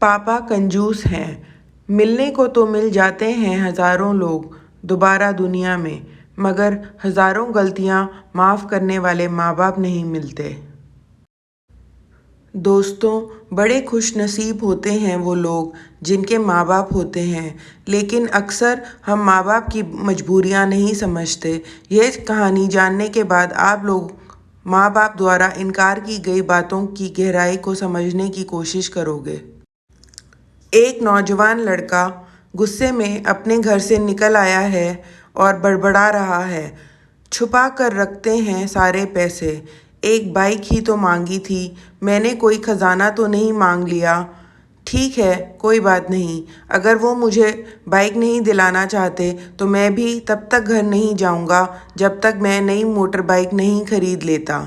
पापा कंजूस हैं। मिलने को तो मिल जाते हैं हज़ारों लोग दोबारा दुनिया में, मगर हज़ारों गलतियां माफ़ करने वाले माँ बाप नहीं मिलते। दोस्तों, बड़े खुशनसीब होते हैं वो लोग जिनके माँ बाप होते हैं, लेकिन अक्सर हम माँ बाप की मजबूरियाँ नहीं समझते। यह कहानी जानने के बाद आप लोग माँ बाप द्वारा इनकार की गई बातों की गहराई को समझने की कोशिश करोगे। एक नौजवान लड़का गुस्से में अपने घर से निकल आया है और बड़बड़ा रहा है। छुपा कर रखते हैं सारे पैसे। एक बाइक ही तो मांगी थी, मैंने कोई खजाना तो नहीं मांग लिया। ठीक है, कोई बात नहीं। अगर वो मुझे बाइक नहीं दिलाना चाहते तो मैं भी तब तक घर नहीं जाऊंगा जब तक मैं नई मोटर बाइक नहीं खरीद लेता।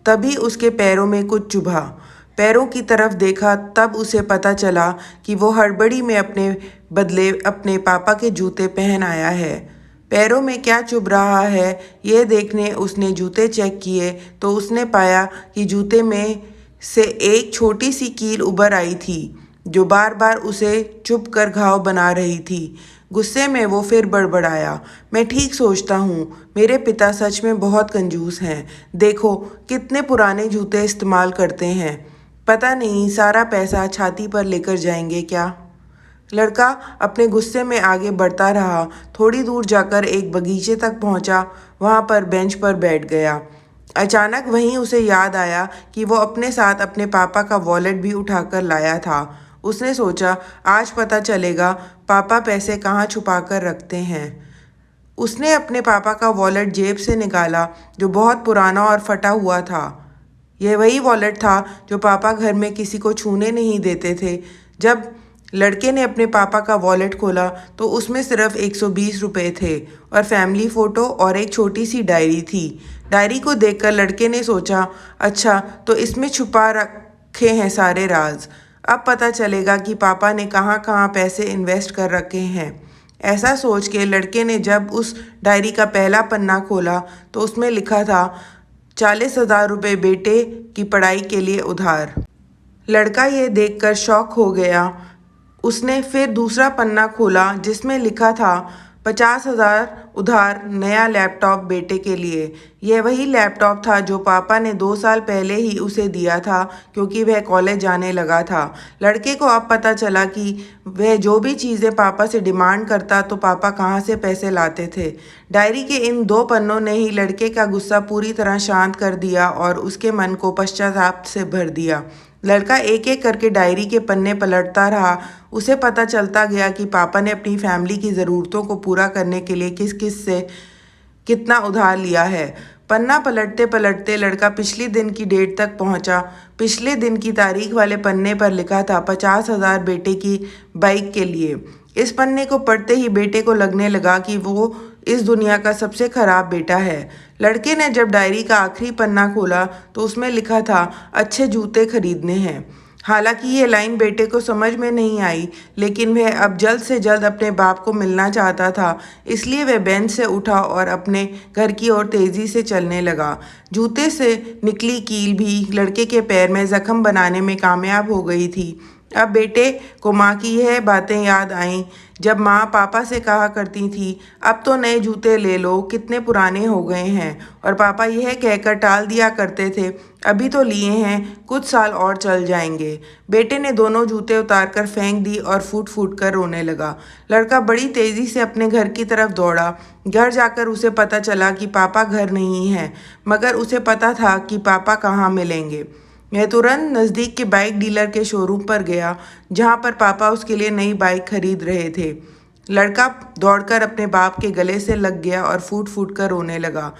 तभी उसके पैरों में कुछ चुभा। पैरों की तरफ देखा, तब उसे पता चला कि वो हड़बड़ी में अपने बदले अपने पापा के जूते पहन आया है। पैरों में क्या चुभ रहा है ये देखने उसने जूते चेक किए तो उसने पाया कि जूते में से एक छोटी सी कील उभर आई थी जो बार बार उसे चुभ कर घाव बना रही थी। गुस्से में वो फिर बड़बड़ाया, मैं ठीक सोचता हूँ, मेरे पिता सच में बहुत कंजूस हैं। देखो कितने पुराने जूते इस्तेमाल करते हैं। पता नहीं सारा पैसा छाती पर लेकर जाएंगे क्या। लड़का अपने गुस्से में आगे बढ़ता रहा। थोड़ी दूर जाकर एक बगीचे तक पहुंचा। वहां पर बेंच पर बैठ गया। अचानक वहीं उसे याद आया कि वो अपने साथ अपने पापा का वॉलेट भी उठाकर लाया था। उसने सोचा, आज पता चलेगा पापा पैसे कहाँ छुपा कर रखते हैं। उसने अपने पापा का वॉलेट जेब से निकाला जो बहुत पुराना और फटा हुआ था। यह वही वॉलेट था जो पापा घर में किसी को छूने नहीं देते थे। जब लड़के ने अपने पापा का वॉलेट खोला तो उसमें सिर्फ 120 रुपये थे और फैमिली फ़ोटो और एक छोटी सी डायरी थी। डायरी को देखकर लड़के ने सोचा, अच्छा तो इसमें छुपा रखे हैं सारे राज। अब पता चलेगा कि पापा ने कहाँ कहाँ पैसे इन्वेस्ट कर रखे हैं। ऐसा सोच के लड़के ने जब उस डायरी का पहला पन्ना खोला तो उसमें लिखा था, 40,000 रुपये बेटे की पढ़ाई के लिए उधार। लड़का ये देखकर शॉक हो गया। उसने फिर दूसरा पन्ना खोला जिसमें लिखा था, 50,000 उधार नया लैपटॉप बेटे के लिए। यह वही लैपटॉप था जो पापा ने 2 साल पहले ही उसे दिया था क्योंकि वह कॉलेज जाने लगा था। लड़के को अब पता चला कि वह जो भी चीज़ें पापा से डिमांड करता तो पापा कहाँ से पैसे लाते थे। डायरी के इन 2 पन्नों ने ही लड़के का गुस्सा पूरी तरह शांत कर दिया और उसके मन को पश्चाताप से भर दिया। लड़का एक एक करके डायरी के पन्ने पलटता रहा। उसे पता चलता गया कि पापा ने अपनी फैमिली की ज़रूरतों को पूरा करने के लिए किस किस से कितना उधार लिया है। पन्ना पलटते पलटते लड़का पिछले दिन की डेट तक पहुंचा। पिछले दिन की तारीख वाले पन्ने पर लिखा था, 50,000 बेटे की बाइक के लिए। इस पन्ने को पढ़ते ही बेटे को लगने लगा कि वो इस दुनिया का सबसे खराब बेटा है। लड़के ने जब डायरी का आखिरी पन्ना खोला तो उसमें लिखा था, अच्छे जूते खरीदने हैं। हालांकि ये लाइन बेटे को समझ में नहीं आई, लेकिन वह अब जल्द से जल्द अपने बाप को मिलना चाहता था। इसलिए वह बेंच से उठा और अपने घर की ओर तेज़ी से चलने लगा। जूते से निकली कील भी लड़के के पैर में जख्म बनाने में कामयाब हो गई थी। अब बेटे को माँ की यह बातें याद आईं जब माँ पापा से कहा करती थी, अब तो नए जूते ले लो, कितने पुराने हो गए हैं। और पापा यह कहकर टाल दिया करते थे, अभी तो लिए हैं, कुछ साल और चल जाएंगे। बेटे ने दोनों जूते उतार कर फेंक दी और फूट फूट कर रोने लगा। लड़का बड़ी तेज़ी से अपने घर की तरफ दौड़ा। घर जाकर उसे पता चला कि पापा घर नहीं हैं, मगर उसे पता था कि पापा कहाँ मिलेंगे। वह तुरंत नज़दीक के बाइक डीलर के शोरूम पर गया जहां पर पापा उसके लिए नई बाइक खरीद रहे थे। लड़का दौड़कर अपने बाप के गले से लग गया और फूट फूट कर रोने लगा।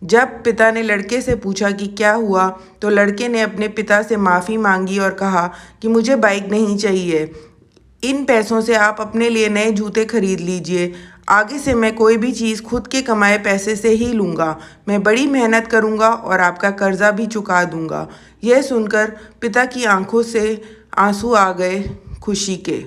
जब पिता ने लड़के से पूछा कि क्या हुआ तो लड़के ने अपने पिता से माफ़ी मांगी और कहा कि मुझे बाइक नहीं चाहिए, इन पैसों से आप अपने लिए नए जूते खरीद लीजिए। आगे से मैं कोई भी चीज़ खुद के कमाए पैसे से ही लूँगा। मैं बड़ी मेहनत करूँगा और आपका कर्जा भी चुका दूँगा। यह सुनकर पिता की आंखों से आंसू आ गए खुशी के।